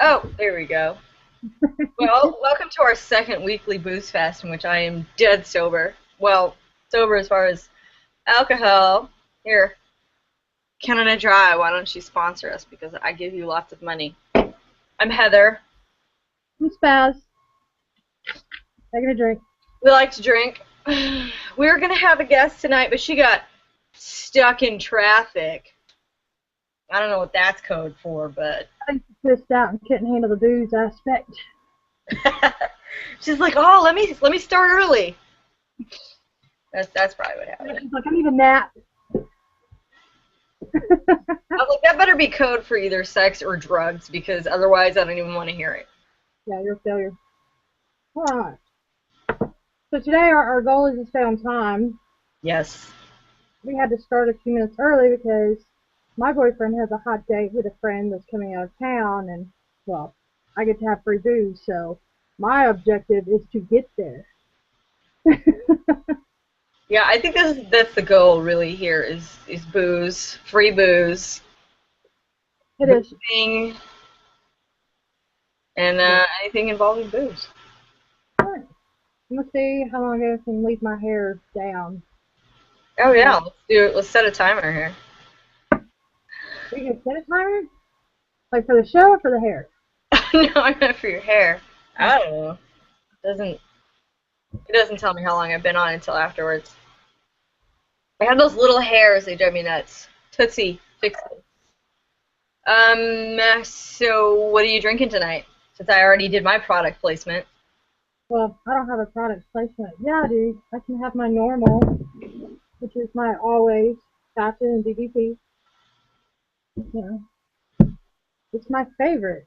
Oh, there we go. Well, welcome to our second weekly Boozefest in which I am dead sober. Well, sober as far as alcohol. Here, Canada Dry, why don't you sponsor us because I give you lots of money. I'm Heather. I'm Spaz. Taking a drink. We like to drink. We were going to have a guest tonight, but she got stuck in traffic. I don't know what that's code for, but I think she's pissed out and couldn't handle the booze aspect. she's like, "Oh, let me start early." That's probably what happened. She's like, I need a nap. I was like, that better be code for either sex or drugs because otherwise I don't even want to hear it. Yeah, you're a failure. Alright. So today our goal is to stay on time. Yes. We had to start a few minutes early because my boyfriend has a hot date with a friend that's coming out of town, and, well, I get to have free booze, so my objective is to get there. Yeah, I think that's the goal really here is booze, free booze, It is. boozing, and anything involving booze. Alright. Let's see how long I can leave my hair down. Oh yeah, let's do it. Let's set a timer here. We can set a timer? Like for the show or for the hair? No, I meant for your hair. I don't know. It doesn't tell me how long I've been on until afterwards. I have those little hairs, they drive me nuts. Tootsie, fix it. So what are you drinking tonight? Since I already did my product placement. Well, I don't have a product placement. Yeah, I do. I can have my normal, which is my always Spaz'n and DDP. Yeah, it's my favorite.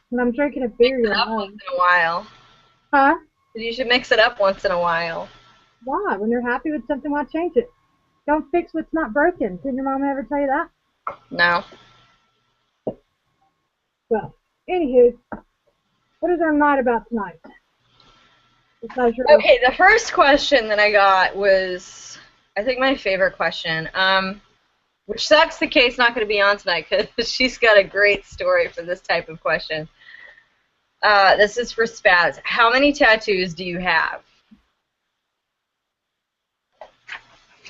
When I'm drinking a Mix beer, it you're up once home. in a while. Huh? You should mix it up once in a while. Why? When you're happy with something, why change it? Don't fix what's not broken. Didn't your mom ever tell you that? No. Well, anywho, what is our night about tonight? Besides your Okay, the first question that I got was, I think my favorite question. Which sucks the case not going to be on tonight because she's got a great story for this type of question. This is for Spaz. How many tattoos do you have?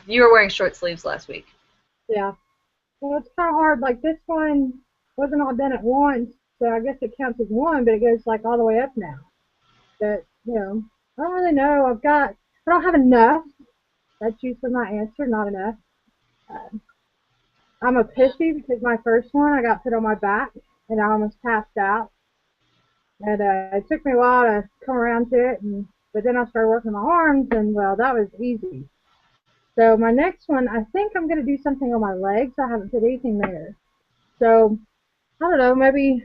You were wearing short sleeves last week. yeah. Well, it's kind of hard. Like this one wasn't all done at once, so I guess it counts as one, but it goes like all the way up now. But I don't really know. I don't have enough. That's usually my answer. Not enough. Uh, I'm a pissy because my first one I got put on my back and I almost passed out. And it took me a while to come around to it, but then I started working my arms, and well, that was easy. So my next one, I think I'm going to do something on my legs. I haven't put anything there. So I don't know.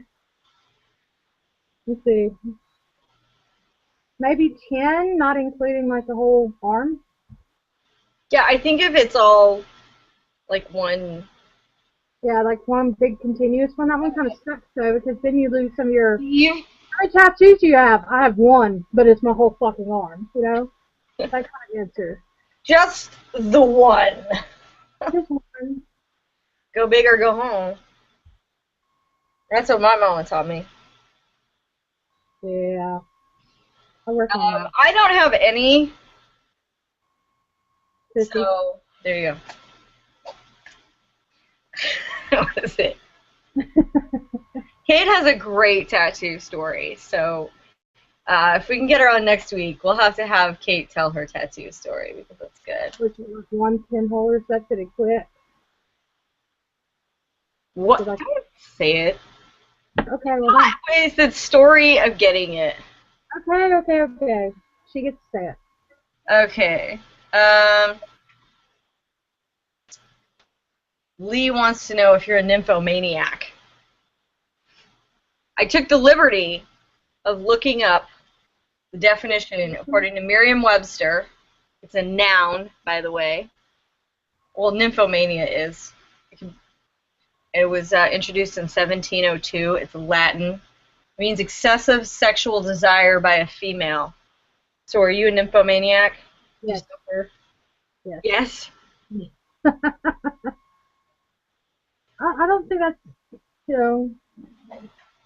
Let's see, maybe 10, not including like the whole arm. Yeah, I think if it's all like one. Yeah, like one big continuous one. That one kind of sucks though because then you lose some of your. You How many tattoos do you have? I have one, but it's my whole fucking arm. That kind of answer. just the one. Just one. Go big or go home. That's what my mama taught me. Yeah, I work on that. I don't have any, Fifty. so there you go. What is it? Kate has a great tattoo story, so if we can get her on next week, we'll have to have Kate tell her tattoo story because that's good. Which was one pinhole or such that it quit. What? Like, Don't say it. okay, well then. It's the story of getting it. Okay. She gets to say it. Okay. Lee wants to know if you're a nymphomaniac. I took the liberty of looking up the definition according to Merriam-Webster. It's a noun, by the way. Well, nymphomania is. It was introduced in 1702. It's Latin. It means excessive sexual desire by a female. So are you a nymphomaniac? Yes. Yes. Yes. I don't think that's you know,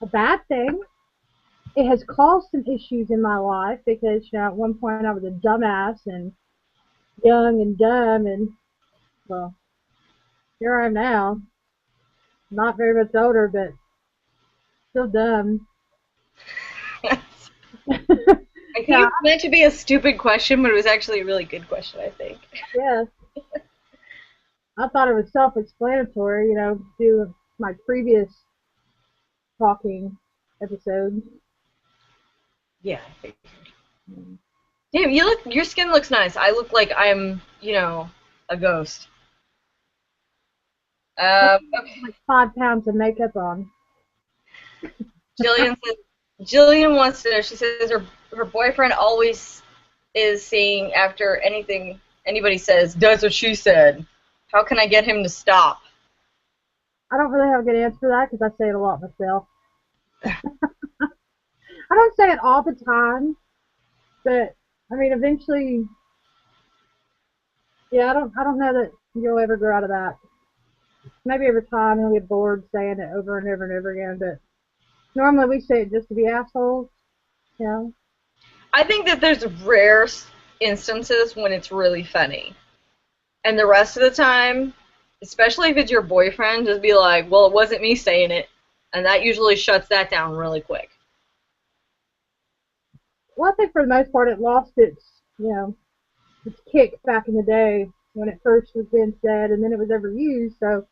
a bad thing. It has caused some issues in my life because, at one point I was a dumbass and young and dumb, and, well, here I am now. Not very much older, but still dumb. I think Yeah, it's meant to be a stupid question, but it was actually a really good question, I think. yeah. I thought it was self-explanatory, due to my previous talking episodes. Yeah, I think. Damn, your skin looks nice. I look like I'm, a ghost. Okay. Like 5 pounds of makeup on. Jillian says, Jillian wants to know. She says her boyfriend always is saying after anything anybody says, "That's what she said." How can I get him to stop? I don't really have a good answer for that because I say it a lot myself. I don't say it all the time, but I mean, eventually, yeah. I don't know that you'll ever grow out of that. Maybe over time you'll get bored saying it over and over and over again, but normally we say it just to be assholes. You know? I think that there's rare instances when it's really funny, and the rest of the time, especially if it's your boyfriend, just be like, "Well, it wasn't me saying it," and that usually shuts that down really quick. Well, I think for the most part it lost its kick back in the day when it first was being said, and then it was overused. So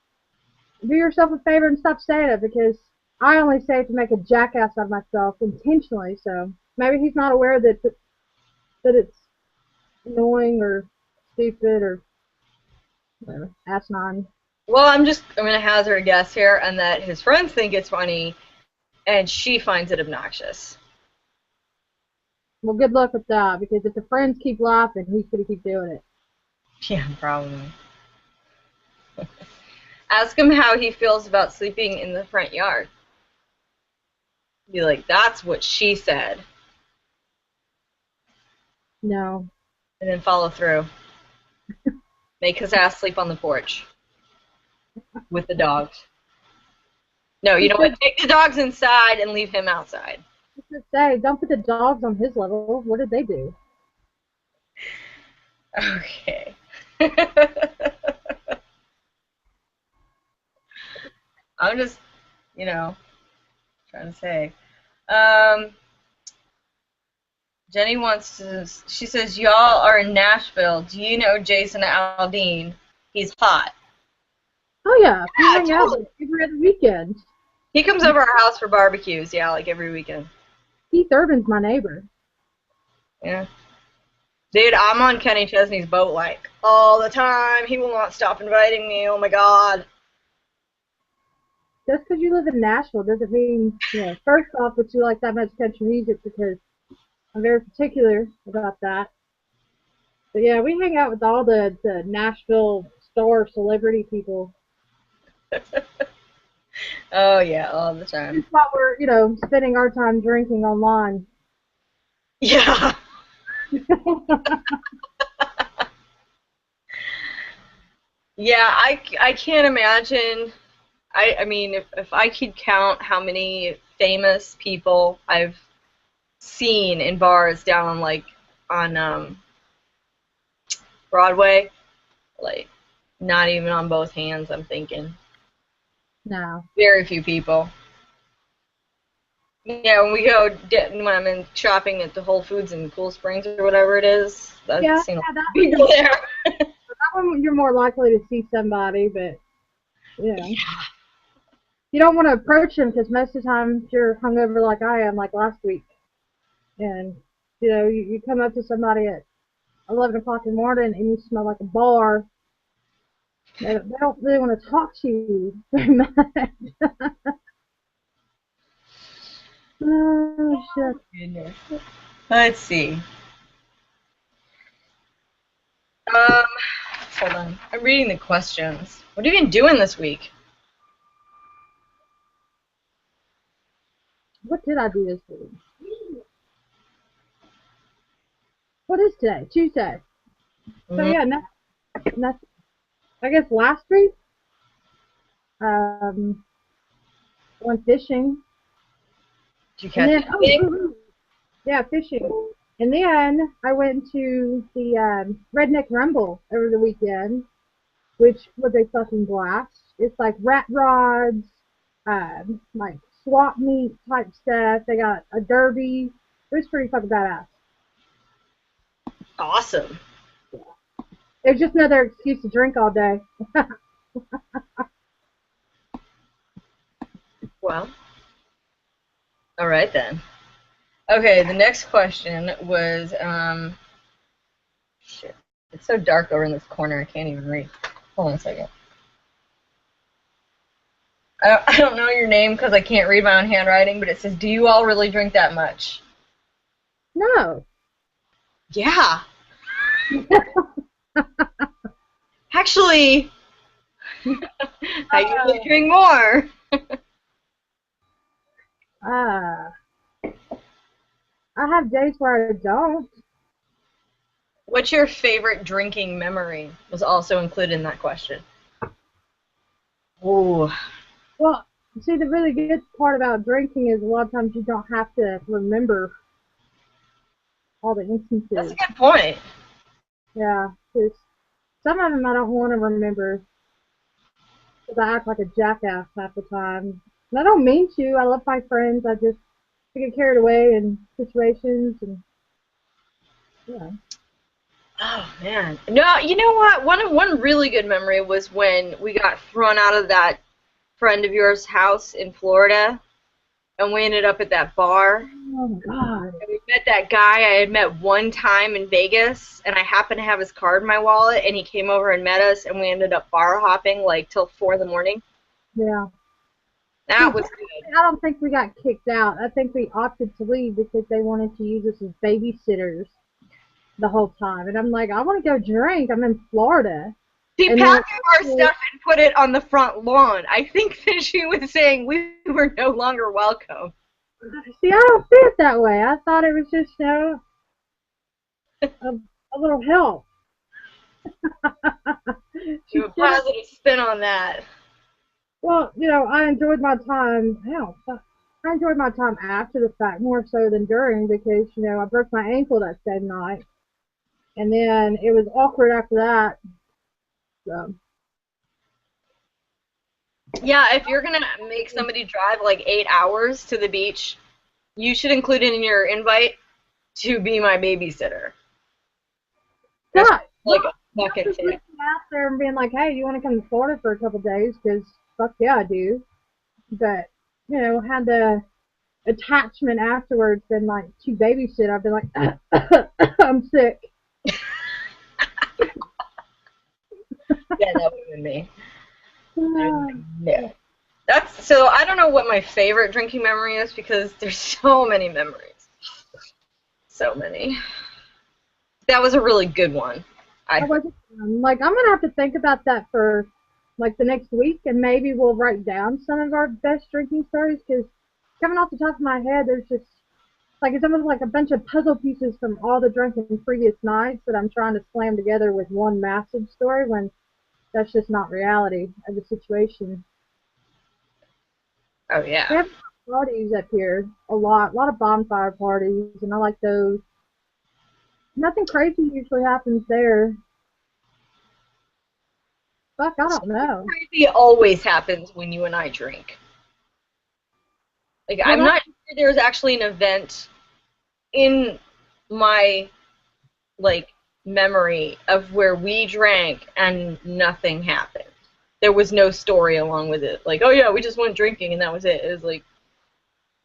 do yourself a favor and stop saying it because I only say it to make a jackass out of myself intentionally. So maybe he's not aware that it's annoying or stupid or whatever, asinine. Well, I'm gonna hazard a guess here, and that his friends think it's funny, and she finds it obnoxious. Well, good luck with that because if the friends keep laughing, he's gonna keep doing it. Yeah, probably. Ask him how he feels about sleeping in the front yard. Be like, that's what she said, No. and then follow through. Make his ass sleep on the porch with the dogs. No, you He know what? should, Take the dogs inside and leave him outside. he should say, don't put the dogs on his level. What did they do? Okay. I'm just, you know, trying to say. Um, Jenny wants to. She says, "Y'all are in Nashville. Do you know Jason Aldean? He's hot." Oh yeah, we Yeah, hang out totally. like every other weekend. He comes over our house for barbecues. Yeah, like every weekend. Keith Urban's my neighbor. Yeah. Dude, I'm on Kenny Chesney's boat like all the time. He will not stop inviting me. Oh my god. Just because you live in Nashville doesn't mean, first off, that you like that much country music because I'm very particular about that. But yeah, we hang out with all the Nashville star celebrity people. Oh yeah, all the time. Just while we're, spending our time drinking online. Yeah. Yeah, I can't imagine. I mean, if I could count how many famous people I've seen in bars down on Broadway, like not even on both hands, I'm thinking. No. Very few people. Yeah, when we go when I'm in shopping at the Whole Foods in Cool Springs or whatever it is, I've Yeah, seen a lot that of one, people there. that one you're more likely to see somebody, but yeah. Yeah. You don't want to approach them because most of the time if you're hungover like I am, like last week, and you come up to somebody at 11 o'clock in the morning and you smell like a bar. They don't really want to talk to you very much. Oh shit! Goodness. Let's see. Um, hold on. I'm reading the questions. What have you been doing this week? What did I do this week? What is today? Tuesday. So Mm, yeah, nothing. I guess last week, um, Went fishing. Did you And catch then, anything? yeah, fishing. And then I went to the Redneck Rumble over the weekend, which was a fucking blast. It's like rat rods, like swap meet type stuff. They got a derby. It was pretty fucking badass. Awesome. It was just another excuse to drink all day. Well, all right then. Okay, the next question was, shit. It's so dark over in this corner, I can't even read. Hold on a second. I don't know your name because I can't read my own handwriting, but it says, do you all really drink that much? No. Yeah. Actually, I usually drink more. uh, I have days where I don't. What's your favorite drinking memory? Was also included in that question. Ooh. Well, see, the really good part about drinking is a lot of times you don't have to remember all the That's a instances. good point. Yeah, 'cause some of them I don't want to remember because I act like a jackass half the time. And I don't mean to. I love my friends. I just get carried away in situations and yeah. Oh man. No, you know what? One really good memory was when we got thrown out of that friend of yours' house in Florida and we ended up at that bar. Oh my god. And we met that guy I had met one time in Vegas, and I happened to have his card in my wallet, and he came over and met us, and we ended up bar hopping like till 4 in the morning. Yeah. See, That was good. I don't think we got kicked out. I think we opted to leave because they wanted to use us as babysitters the whole time. And I'm like, I want to go drink. I'm in Florida. She And then, packed up our stuff and put it on the front lawn. I think that she was saying we were no longer welcome. see, I don't see it that way. I thought it was just, a little help. Do She a should have. positive spin on that. Well, I enjoyed my time. Hell, I enjoyed my time after the fact more so than during because, I broke my ankle that same night. And then it was awkward after that. So, Yeah, if you're gonna make somebody drive like 8 hours to the beach, you should include it in your invite to be my babysitter. That's yeah, like a not fucking just tip. reaching out there and being like, hey, you want to come to Florida for a couple of days? Because, fuck yeah, I do. But, had the attachment afterwards been like to babysit, I've been like, I'm sick. Yeah, that would have been me. Uh, Yeah. That's so. I don't know what my favorite drinking memory is because there's so many memories, so many. That was a really good one. I I wasn't like I'm gonna have to think about that for like the next week, and maybe we'll write down some of our best drinking stories. Because coming off the top of my head, there's just like it's almost like a bunch of puzzle pieces from all the drinking previous nights that I'm trying to slam together with one massive story when that's just not reality of the situation. oh We yeah. have parties up here a lot of bonfire parties, and I like those. Nothing crazy usually happens there. Fuck, I don't Something know. crazy always happens when you and I drink. Like Well, I'm not sure there's actually an event in my like memory of where we drank and nothing happened. There was no story along with it. Like, oh yeah, we just went drinking and that was it. It was like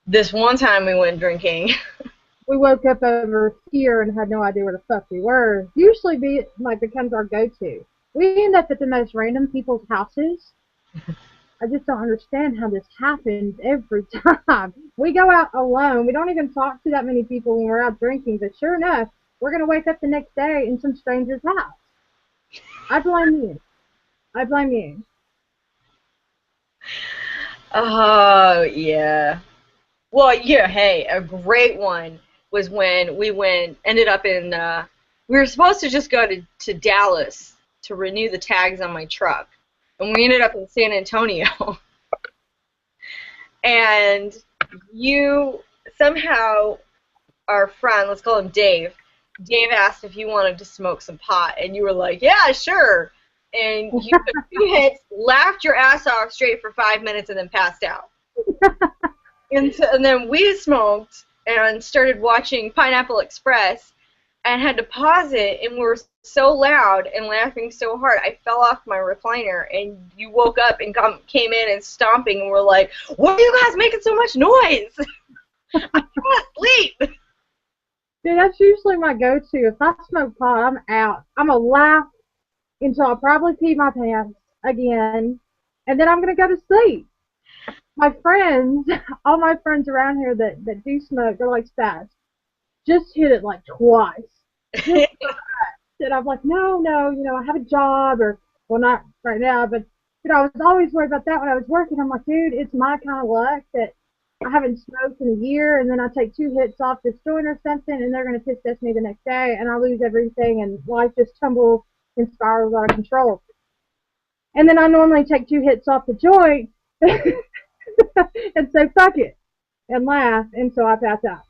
this one time we went drinking. we woke up over here and had no idea where the fuck we were. Usually becomes our go-to. We end up at the most random people's houses. I just don't understand how this happens every time. We go out alone. We don't even talk to that many people when we're out drinking, but sure enough, we're going to wake up the next day in some stranger's house. I blame you. I blame you. Oh yeah. Well, yeah. Hey, a great one was when ended up in. We were supposed to just go to Dallas to renew the tags on my truck, and we ended up in San Antonio. and you somehow, our friend, let's call him Dave. Dave asked if you wanted to smoke some pot, and you were like, "Yeah, sure." And you took 2 hits, laughed your ass off straight for 5 minutes, and then passed out. And then we smoked and started watching Pineapple Express, and had to pause it, and we were so loud and laughing so hard, I fell off my recliner, and you woke up and came in and stomping, and were like, "Why are you guys making so much noise? I can't sleep." Dude, that's usually my go-to. If I smoke pot, I'm out. I'm going to laugh until I probably pee my pants again, and then I'm going to go to sleep. My friends, all my friends around here that do smoke, they're like, Spaz, just hit it like twice. Just and I'm like, no, I have a job, or, well, not right now, but, I was always worried about that when I was working. I'm like, dude, it's my kind of luck that I haven't smoked in a year, and then I take 2 hits off this joint or something, and they're going to piss test me the next day, and I lose everything, and life just tumbles and spirals out of control. And then I normally take 2 hits off the joint, and say, fuck it, and laugh, and so I pass out.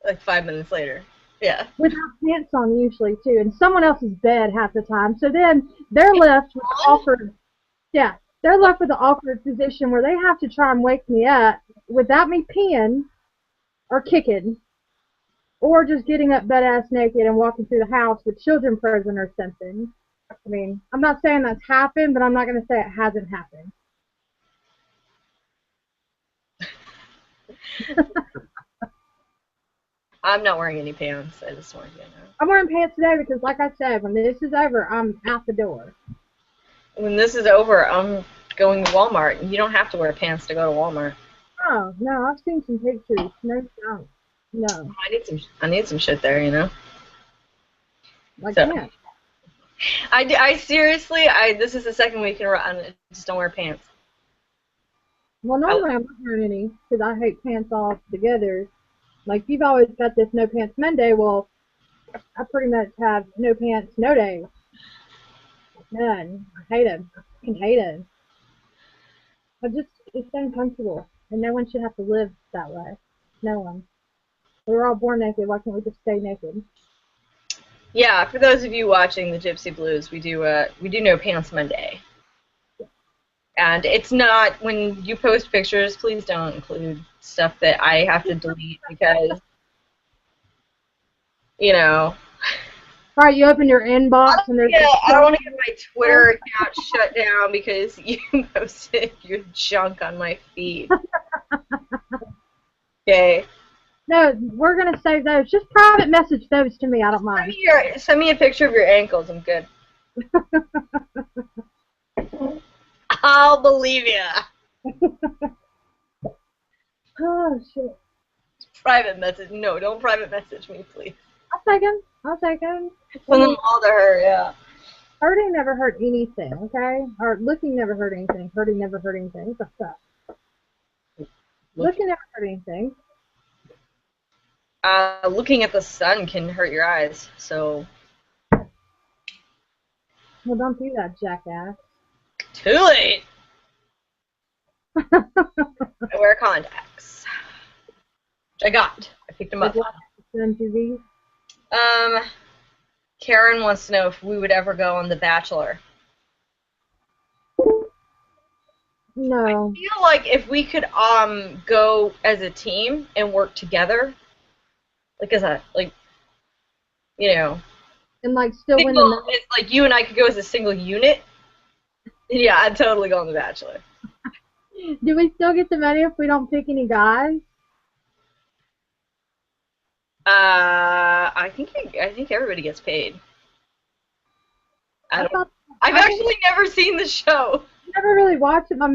Like 5 minutes later. Yeah. Without pants on usually, too, in someone else's bed half the time. So then they're left with the awkward, they're left with the awkward position where they have to try and wake me up without me peeing or kicking, or just getting up butt-ass naked and walking through the house with children present or something. I mean, I'm not saying that's happened, but I'm not going to say it hasn't happened. I'm not wearing any pants. I just want you to know. I'm wearing pants today because, like I said, when this is over, I'm out the door. When this is over, I'm going to Walmart. You don't have to wear pants to go to Walmart. Oh, no, I've seen some pictures. No, don't. No. I need some shit there, you know? Like so, pants. I seriously, this is the second week in a row, I just don't wear pants. Well, normally I'm not wearing any because I hate pants all together. Like, you've always got this no pants Monday. Well, I pretty much have no pants no day. None. I hate them. I fucking hate them. It's uncomfortable. And no one should have to live that way. No one. We were all born naked. Why can't we just stay naked? Yeah, for those of you watching the Gypsy Blues, we do No Pants Monday. And it's not, when you post pictures, please don't include stuff that I have to delete because, you know. All right, you open your inbox and there's... I don't want to get my Twitter account shut down because you posted your junk on my feed. Okay. No, we're going to save those. Just private message those to me. I don't mind. Send me a picture of your ankles. I'm good. I'll believe you. Oh, shit. Private message. No, don't private message me, please. I'll take them. I'll take them. Send them all to her, yeah. Hurting never hurt anything, okay? Or looking never hurt anything. Hurting never hurt anything. What's up? Looking never hurt anything. Looking at the sun can hurt your eyes, so... Well, don't do that, jackass. Too late! I wear contacts. Which I got. I picked them up. Karen wants to know if we would ever go on The Bachelor. No. I feel like if we could go as a team and work together, like as a, like, you know, and like still win the it's like you and I could go as a single unit. Yeah, I'd totally go on The Bachelor. Do we still get the money if we don't pick any guys? I think everybody gets paid. I've actually never seen the show. I never really watched it. My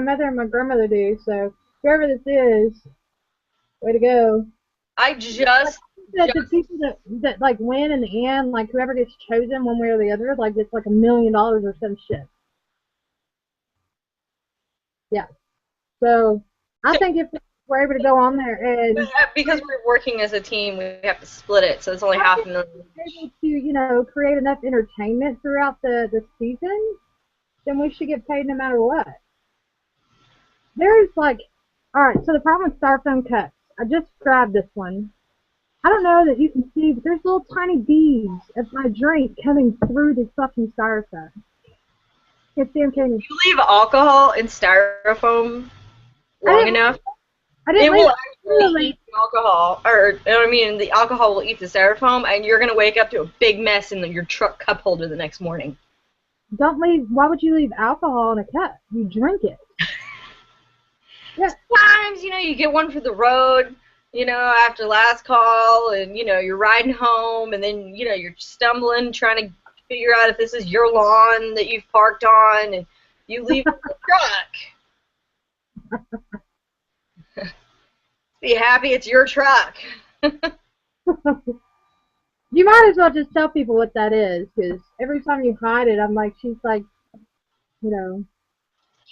mother and my grandmother do. So whoever this is, way to go. The people that like win in the end, like whoever gets chosen one way or the other, like gets like $1 million or some shit. Yeah. So I think if we're able to go on there and because we're working as a team, we have to split it, so it's only $500,000. Able to, you know, create enough entertainment throughout the season, then we should get paid no matter what. there's like, all right. So the problem with styrofoam cups, I just grabbed this one. I don't know that you can see, but there's little tiny beads of my drink coming through this fucking styrofoam. It's damn candy. You leave alcohol in styrofoam I long didn't. enough, I didn't it leave will it. actually eat the alcohol, or you know what I mean, the alcohol will eat the styrofoam, and you're gonna wake up to a big mess in your truck cup holder the next morning. Don't leave. Why would you leave alcohol in a cup? You drink it. Yeah. Sometimes, you get one for the road, after last call, and, you're riding home, and then, you're stumbling, trying to figure out if this is your lawn that you've parked on, and you leave the truck. Be happy it's your truck. You might as well just tell people what that is, because every time you hide it, I'm like, she's like, you know,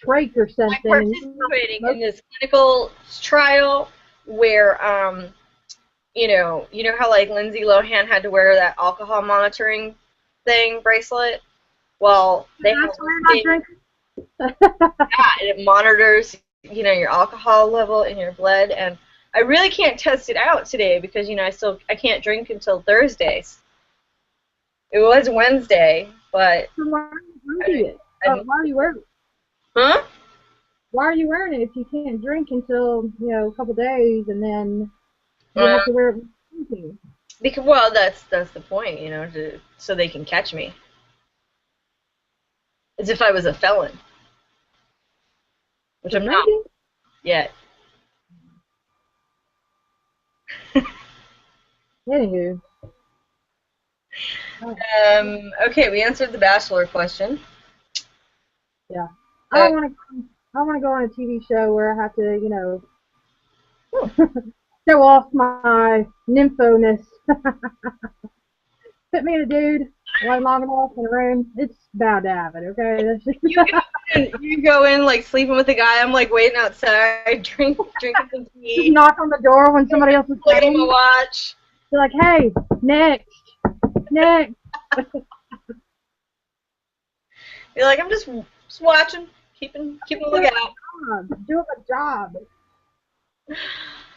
trach or I'm something. And participating in this clinical trial where, how like Lindsay Lohan had to wear that alcohol monitoring bracelet. Well, they have that's why this you're not thing drinking. and it monitors, your alcohol level in your blood, and I really can't test it out today because, I can't drink until Thursdays. It was Wednesday, but So why are you drinking it? Why are you wearing it? huh? Why are you wearing it if you can't drink until, a couple days and then you Uh, have to wear it when you're drinking? because that's the point, so they can catch me. As if I was a felon, which For I'm not drinking? yet. Anywho. Okay, we answered the Bachelor question. Yeah. Uh, I don't want to go on a TV show where I have to, show off my nympho-ness. Put me and a dude long enough in a room. It's bound to happen, okay? That's just you go in like sleeping with a guy. I'm like waiting outside, drinking some just tea, knock on the door when somebody else is looking at my playing. watch. They're like, hey, next, next. You're like, I'm just watching, keeping a lookout. Doing a job.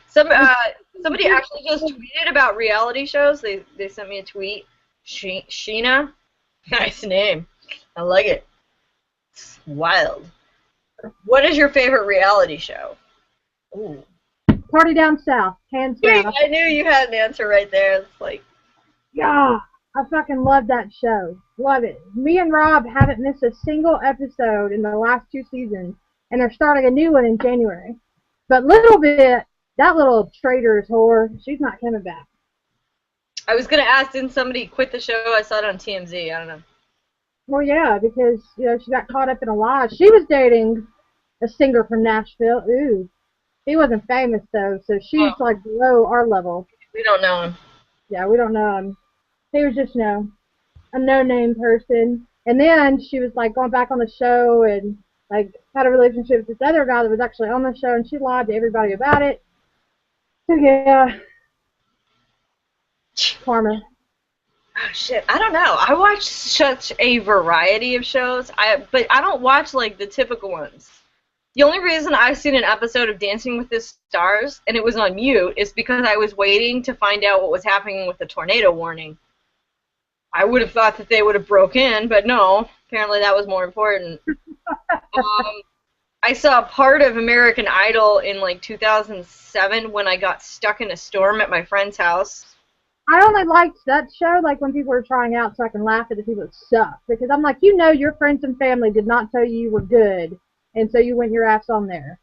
Somebody actually just tweeted about reality shows. They sent me a tweet. Sheena, nice name. I like it. It's wild. What is your favorite reality show? Ooh. Party down south, hands Yeah, down. I knew you had an answer right there. It's like, Yeah, I fucking love that show. Love it. Me and Rob haven't missed a single episode in the last 2 seasons, and they're starting a new one in January. But little bit, that little traitor's whore, she's not coming back. I was gonna ask, didn't somebody quit the show? I saw it on TMZ. I don't know. Well, yeah, because she got caught up in a lie. She was dating a singer from Nashville. Ooh, he wasn't famous though, so she's Oh, like below our level. we don't know him. Yeah, we don't know him. He was just a no-name person. And then she was like going back on the show and like had a relationship with this other guy that was actually on the show, and she lied to everybody about it. So yeah, karma. Oh shit, I don't know. I watch such a variety of shows. But I don't watch like the typical ones. The only reason I've seen an episode of Dancing with the Stars and it was on mute is because I was waiting to find out what was happening with the tornado warning. I would have thought that they would have broke in, but no. Apparently that was more important. I saw part of American Idol in like 2007 when I got stuck in a storm at my friend's house. I only liked that show like when people were trying out so I can laugh at the people that suck. Because I'm like, your friends and family did not tell you were good, and so you went your ass on there.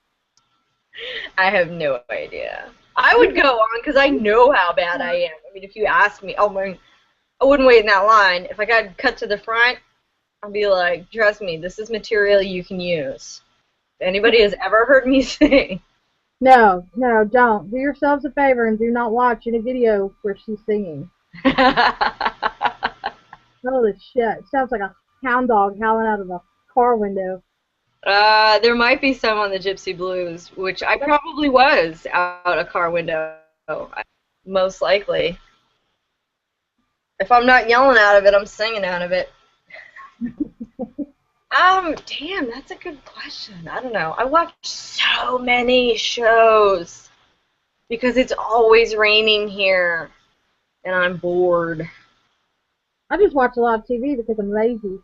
I have no idea. I would go on because I know how bad I am. I mean, if you asked me, I wouldn't wait in that line. If I got cut to the front, I'd be like, trust me, this is material you can use. If anybody has ever heard me sing. No, don't. Do yourselves a favor and do not watch any video where she's singing. Holy shit. It sounds like a hound dog howling out of a car window. There might be some on the Gypsy Blues, which I probably was out a car window, most likely. If I'm not yelling out of it, I'm singing out of it. Damn, that's a good question. I don't know. I watch so so many shows because it's always raining here and I'm bored. I just watch a lot of TV because I'm lazy.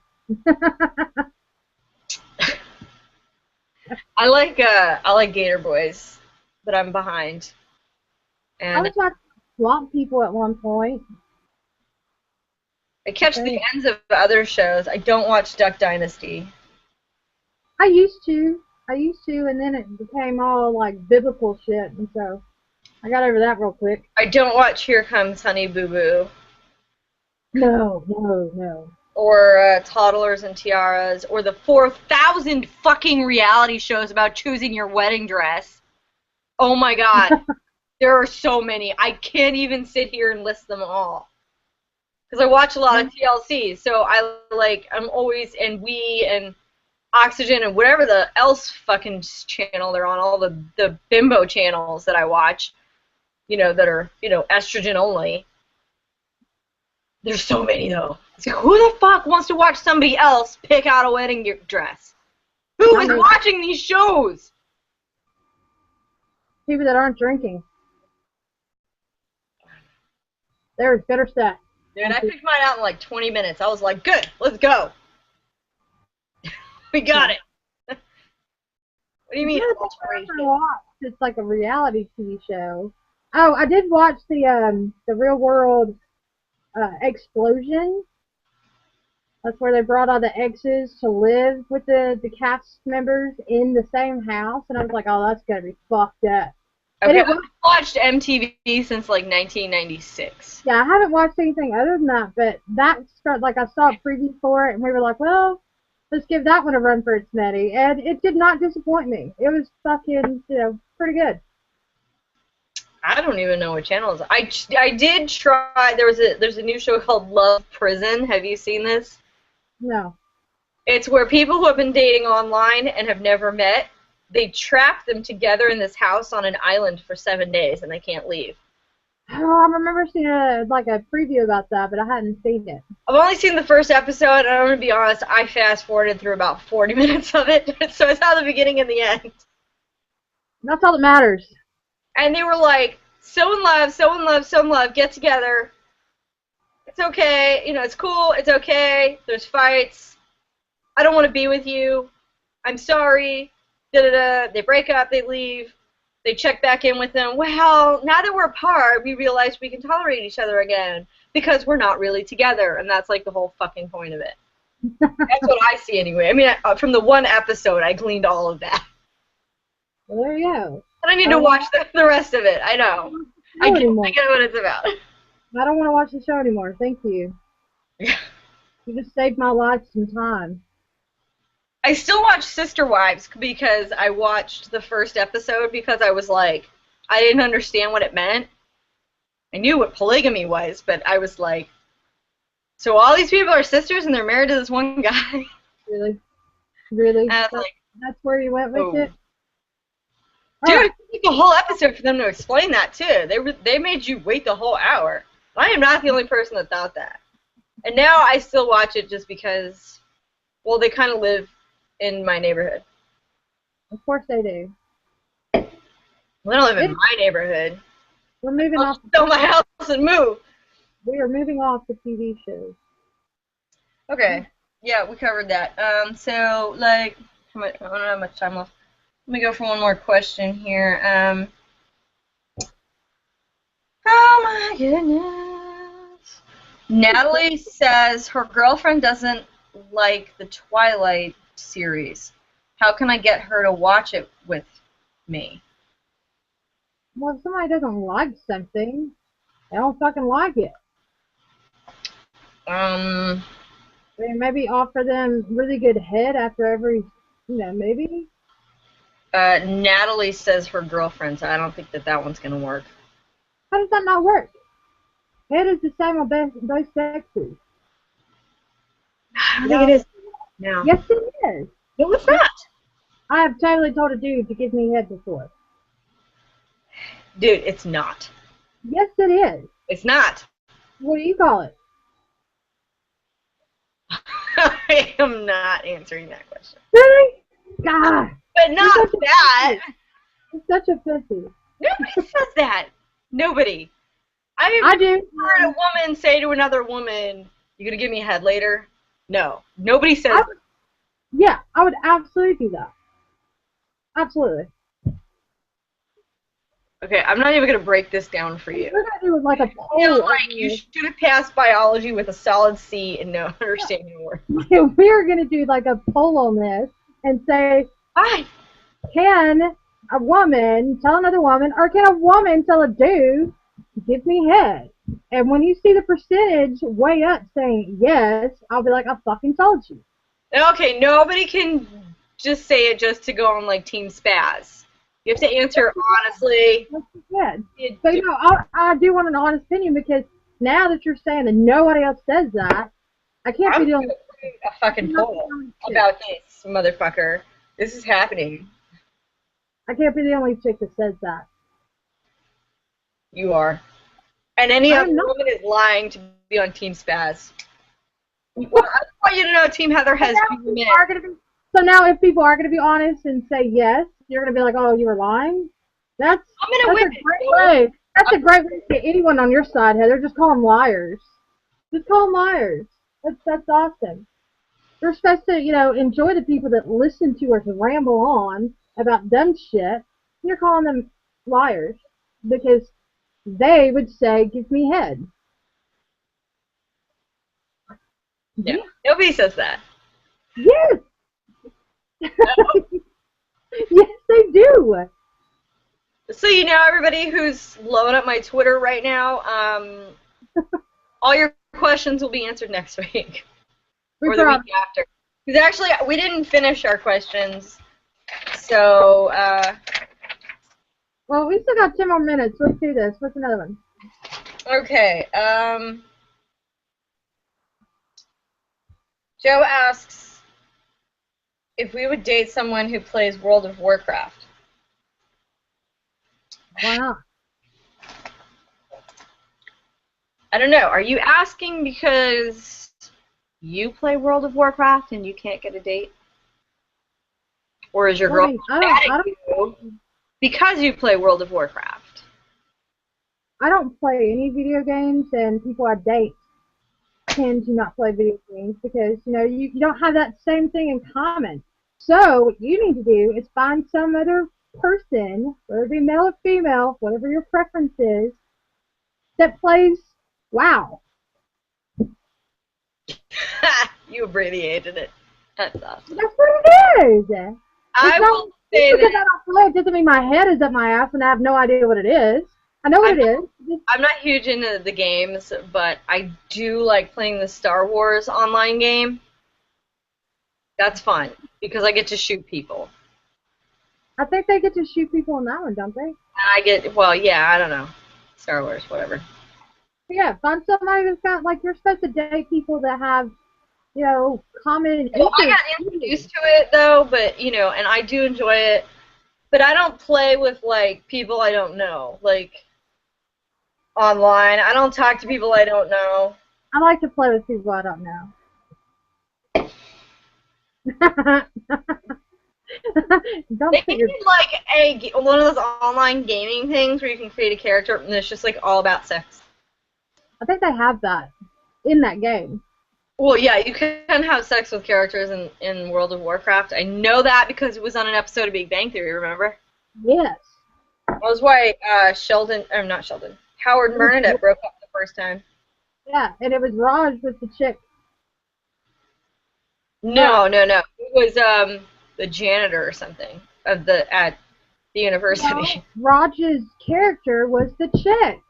I like Gator Boys, but I'm behind. I And was watching Swamp People at one point. I catch the ends of other shows. I don't watch Duck Dynasty. I used to, and then it became all like biblical shit, and so I got over that real quick. I don't watch Here Comes Honey Boo Boo. No. Or Toddlers and Tiaras, or the 4,000 fucking reality shows about choosing your wedding dress. Oh my god. There are so many. I can't even sit here and list them all. Because I watch a lot of TLC, so I'm always, and and Oxygen and whatever the else fucking channel they're on, all the bimbo channels that I watch, that are, estrogen only. There's so many, though. It's like, who the fuck wants to watch somebody else pick out a wedding dress? Who is watching these shows? People that aren't drinking. There's better stuff. Dude, I picked mine out in like 20 minutes. I was like, good, let's go. We got it. What do you mean? It's like a reality TV show. Oh, I did watch the Real World Explosion. That's where they brought all the exes to live with the cast members in the same house, and I was like, oh, that's gonna be fucked up. Okay, I've watched MTV since like 1996. Yeah, I haven't watched anything other than that, but I saw a preview for it, and we were like, well, let's give that one a run for its money, and it did not disappoint me. It was fucking, pretty good. I don't even know what channel it is. I did try. There's a new show called Love Prison. Have you seen this? No. It's where people who have been dating online and have never met, they trap them together in this house on an island for 7 days, and they can't leave. Oh, I remember seeing a preview about that, but I hadn't seen it. I've only seen the first episode, and I'm going to be honest, I fast-forwarded through about 40 minutes of it, so I saw the beginning and the end. That's all that matters. And they were like, so in love, get together. It's okay, it's cool, it's okay, there's fights. I don't want to be with you. I'm sorry. Da-da-da. They break up, they leave. They check back in with them. Well, now that we're apart, we realize we can tolerate each other again because we're not really together, and that's like the whole fucking point of it. That's what I see anyway. I mean, from the one episode, I gleaned all of that. Well, there you go. And I need to watch the rest of it. I know. I get what it's about. I don't want to watch the show anymore. Thank you. Yeah. You just saved my life some time. I still watch Sister Wives because I watched the first episode because I was like, I didn't understand what it meant. I knew what polygamy was, but I was like, so all these people are sisters and they're married to this one guy? Really? Really? Like, that's where you went with it? Dude, it took a whole episode for them to explain that, too. They made you wait the whole hour. I am not the only person that thought that. And now I still watch it just because, well, they kind of live in my neighborhood. Of course they do. Well, they don't live in my neighborhood. We're moving off. Sell my house and move. We are moving off the TV shows. Okay. Yeah, we covered that. So, like, I don't know how much time left. Let me go for one more question here. Oh my goodness. Natalie says her girlfriend doesn't like the Twilight series. How can I get her to watch it with me? Well, if somebody doesn't like something, they don't fucking like it. Maybe offer them really good head after every, maybe. Natalie says her girlfriend, so I don't think that one's going to work. How does that not work? Head is the same on both sexes. I don't think it is. No. Yes, it is. No, it's not. I have totally told a dude to give me head before. Dude, it's not. Yes, it is. It's not. What do you call it? I am not answering that question. Really? God. But not that. such a pussy. Nobody says that. Nobody. I've I never do. heard a woman say to another woman, "You gonna give me a head later?" No. Nobody says that. Yeah, I would absolutely do that. Absolutely. Okay, I'm not even gonna break this down for you. We're gonna do like a You know, poll. like, you should have passed biology with a solid C and no understanding a word. We're gonna do like a poll on this and say, Why? can a woman tell another woman, or can a woman tell a dude, give me head? And when you see the percentage way up saying yes, I'll be like, I fucking told you. Okay, nobody can just say it just to go on like Team Spaz. You have to answer honestly. That's good. So, you know, I do want an honest opinion because now that you're saying that nobody else says that, I can't I'm be the gonna only. create a fucking poll about this, motherfucker. This is happening. I can't be the only chick that says that. You are. And any I other am not. woman is lying to be on Team Spaz. Well, I just want you to know Team Heather has two men. So now if people are going to be honest and say yes, you're going to be like, oh, you were lying? That's I'm gonna a great way. That's a great way to get anyone on your side, Heather. Just call them liars. Just call them liars. That's awesome. We're supposed to, you know, enjoy the people that listen to us ramble on about dumb shit. And you're calling them liars because they would say, give me head. No, nobody says that. Yes. Yes, they do. So you know, everybody who's blowing up my Twitter right now, all your questions will be answered next week or the week after. Because actually, we didn't finish our questions, so. Well, we still got 10 more minutes. Let's do this. What's another one? Okay. Joe asks if we would date someone who plays World of Warcraft. Why not? I don't know. Are you asking because you play World of Warcraft and you can't get a date? Or is your girlfriend mad at you because you play World of Warcraft? I don't play any video games, and people I date tend to not play video games because, you know, you don't have that same thing in common. So what you need to do is find some other person, whether it be male or female, whatever your preference is, that plays WoW. You abbreviated it. That's awesome. That's what it is. I will say because that I don't play it doesn't mean my head is up my ass and I have no idea what it is. I know what it is. I'm not huge into the games, but I do like playing the Star Wars online game. That's fun because I get to shoot people. I think they get to shoot people in that one, don't they? And I get, well, yeah, I don't know. Star Wars, whatever. Yeah, find somebody that's got, like, you're supposed to date people that have, you know, common Well, I got introduced to it, though, but, you know, and I do enjoy it. But I don't play with, like, people I don't know. Like, online. I don't talk to people I don't know. I like to play with people I don't know. They need like one of those online gaming things where you can create a character and it's just like all about sex. I think they have that in that game. Well, yeah, you can have sex with characters in World of Warcraft. I know that because it was on an episode of Big Bang Theory, remember? Yes. That was why Howard and Bernadette broke up the first time. Yeah, and it was Raj with the chick. No. It was the janitor or something at the university. No, Raj's character was the chick.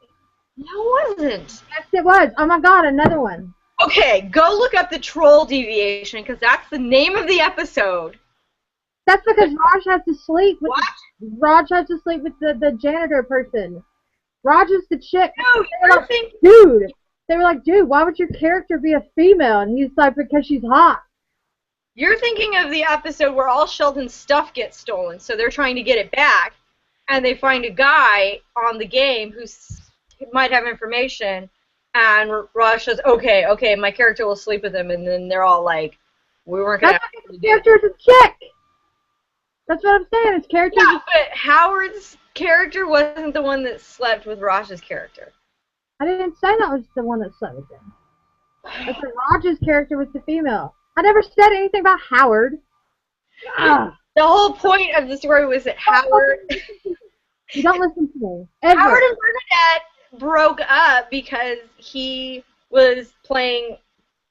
No, it wasn't. Yes, it was. Oh my God, another one. Okay, go look up the troll deviation because that's the name of the episode. That's because Raj has to sleep with Raj has to sleep with the janitor person. Raj is the chick. No, you're thinking. Dude, they were like, dude, why would your character be a female? And he's like, because she's hot. You're thinking of the episode where all Sheldon's stuff gets stolen, so they're trying to get it back, and they find a guy on the game who might have information, and Raj says, okay, my character will sleep with him, and then they're all like, we weren't going to That's because the character is a chick. That's what I'm saying. His character. Yeah, but Howard's character wasn't the one that slept with Raj's character. I didn't say that was the one that slept with him. I said Raj's character was the female. I never said anything about Howard. The whole point of the story was that Howard... You don't listen to me. Ever. Howard and Bernadette broke up because he was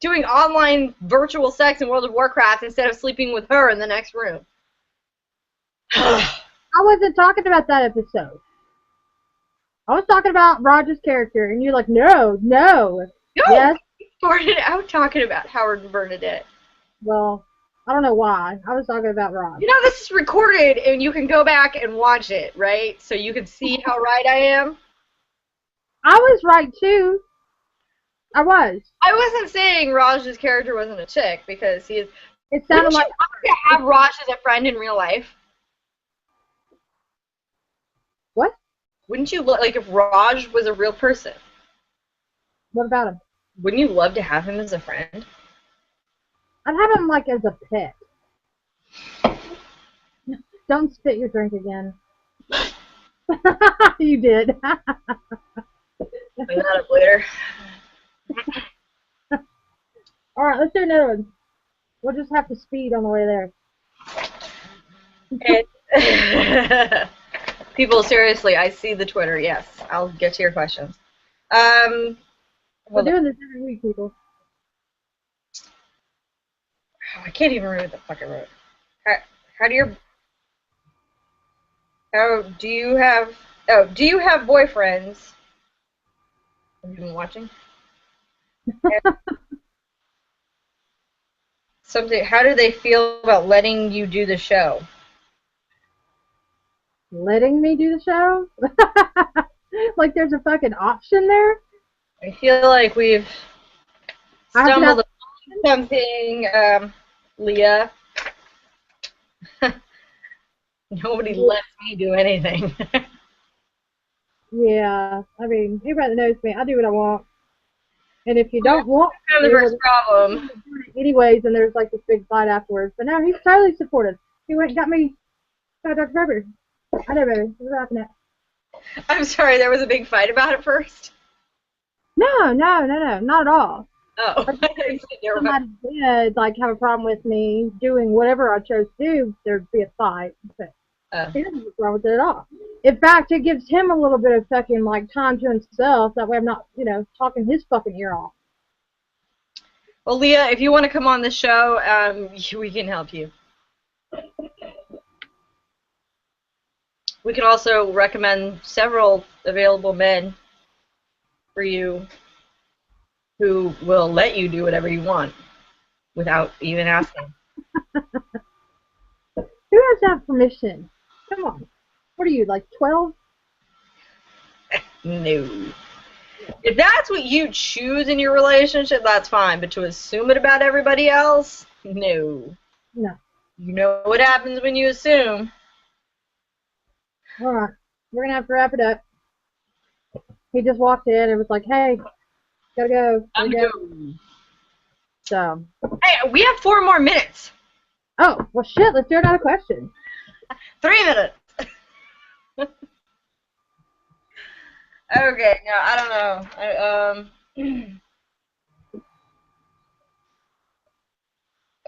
doing online virtual sex in World of Warcraft instead of sleeping with her in the next room. I wasn't talking about that episode. I was talking about Raj's character, and you're like, no. Yes. We started out talking about Howard and Bernadette. Well, I don't know why. I was talking about Raj. You know, this is recorded, and you can go back and watch it, right? So you can see how right I am. I was right, too. I was. I wasn't saying Raj's character wasn't a chick, because he is... It sounded like... to have Raj as a friend in real life. What? Wouldn't you like if Raj was a real person? What about him? Wouldn't you love to have him as a friend? I'd have him, like, as a pet. Don't spit your drink again. You did. Bring that up later. Alright, let's do another one. We'll just have to speed on the way there. People, seriously, I see the Twitter. Yes, I'll get to your questions. We're doing this every week, people. I can't even read what the fuck I wrote. Do you have boyfriends? Have you been watching? How do they feel about letting you do the show? Letting me do the show? Like there's a fucking option there? I feel like we've stumbled upon something, Leah. Nobody lets me do anything. Yeah, I mean, everybody that knows me, I do what I want. And if you don't want to, the first problem. Anyways, and there's like this big fight afterwards. But no, he's totally supportive. He went and got me Dr. Pepper. I know, baby. We're wrapping it. I'm sorry, there was a big fight about it first? No, not at all. Oh. Somebody did like have a problem with me doing whatever I chose to do, there'd be a fight. But he doesn't have a problem with it at all. In fact, it gives him a little bit of fucking like time to himself. That way I'm not, talking his fucking ear off. Well, Leah, if you want to come on the show, we can help you. We can also recommend several available men for you who will let you do whatever you want without even asking. Who has to have permission? Come on. What are you, like 12? No. If that's what you choose in your relationship, that's fine. But to assume it about everybody else, no. No. You know what happens when you assume. All right. We're going to have to wrap it up. He just walked in and was like, hey, gotta go. So. Hey, we have 4 more minutes. Oh, well, shit. Let's do another question. 3 minutes. Okay, no, I don't know.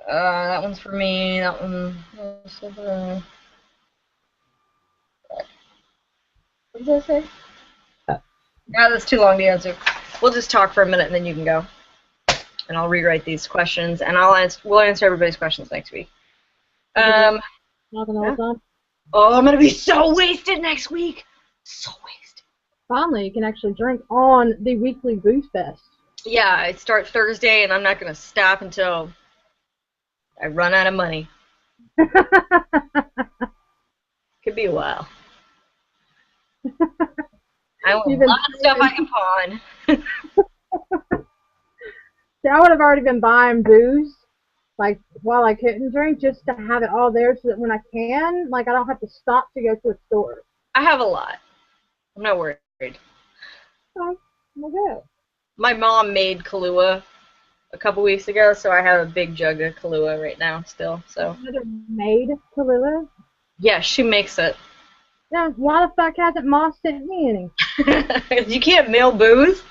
That one's for me. That one. What did I say? No, that's too long to answer. We'll just talk for a minute and then you can go. And I'll rewrite these questions and we'll answer everybody's questions next week. Yeah. Oh, I'm gonna be so wasted next week. So wasted. Finally, you can actually drink on the Weekly Boozefest. Yeah, I start Thursday and I'm not gonna stop until I run out of money. Could be a while. I want a lot of stuff I can pawn. See, I would have already been buying booze, like, while I couldn't drink, just to have it all there so that when I can, like, I don't have to stop to go to a store. I have a lot. I'm not worried. Oh, okay. My mom made Kahlua a couple weeks ago, so I have a big jug of Kahlua right now still. So. Mother made Kahlua? Yeah, she makes it. Yeah, why the fuck hasn't Moss sent me any? You can't mail booze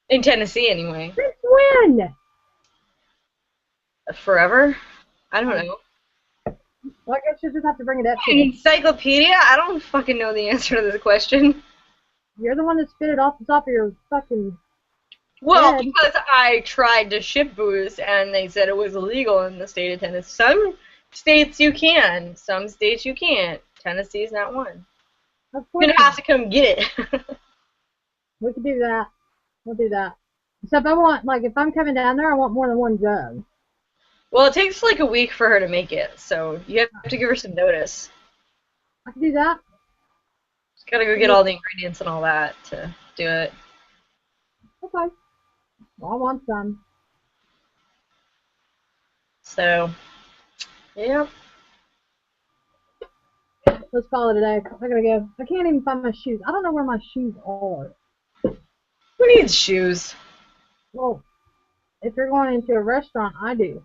in Tennessee anyway. Since when? Forever? I don't know. Well, I guess you just have to bring it up to An me. encyclopedia? I don't fucking know the answer to this question. You're the one that spit it off the top of your fucking Well, head. because I tried to ship booze and they said it was illegal in the state of Tennessee. Some states you can, some states you can't. Tennessee's not one. Of You're course gonna have not. to come get it. We could do that. We'll do that. Except I want, like, if I'm coming down there, I want more than one jug. Well, it takes like a week for her to make it, so you have to give her some notice. I can do that. Just gotta go get all the ingredients and all that to do it. Okay. Well, I want some. So, yeah. Let's call it a day. I gotta go. I can't even find my shoes. I don't know where my shoes are. Who needs shoes? Well, if you're going into a restaurant, I do.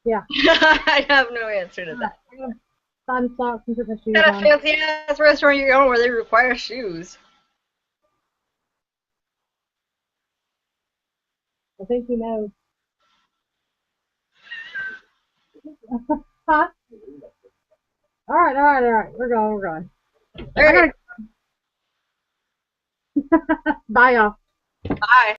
Yeah. I have no answer to that. I gotta find socks and put my shoes What kind of on. fancy ass restaurant you're going where they require shoes? I think you know. Huh? All right. We're going, we're going. All I right, gotta. Bye, y'all. bye.